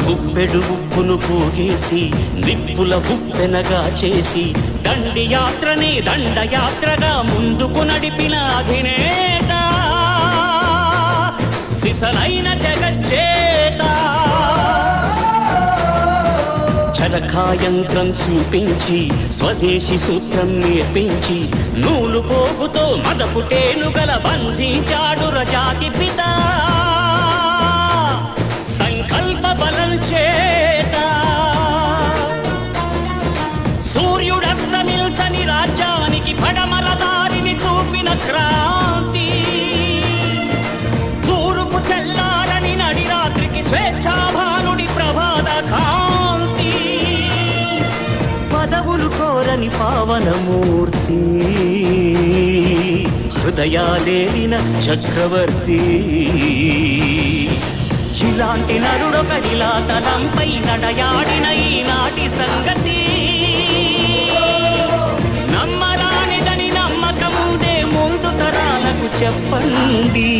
గుప్పెడు ఉప్పును పోగేసి నిప్పుల ఉప్పెనగా చేసి దండి యాత్రని దండయాత్రగా ముందుకు నడిపిన అధినేత సిసలైన జగజ్జేత. చరకాయంత్రం చూపించి స్వదేశీ సూత్రం నేర్పించి నూలు పోగుతో మదపుటేనుగల బంధించాడు రజాతి పిత. సంకల్ప బలం చేత సూర్యుడస్తమిల్చని రాజ్యానికి పడమర దారిని చూపిన క్రాంతి. తూర్పు తెల్లారని నడి రాత్రికి స్వేచ్ఛాభానుడి ప్రభాత కాంతి. పదవులు కోరని పావనమూర్తి హృదయాలేలిన చక్రవర్తి. ఇలాంటి నరుడొకడిలా తలంపై నడయాడిన ఈనాటి సంగతి నమ్మరానిదని నమ్మకముందే ముందు తరాలకు చెప్పండి.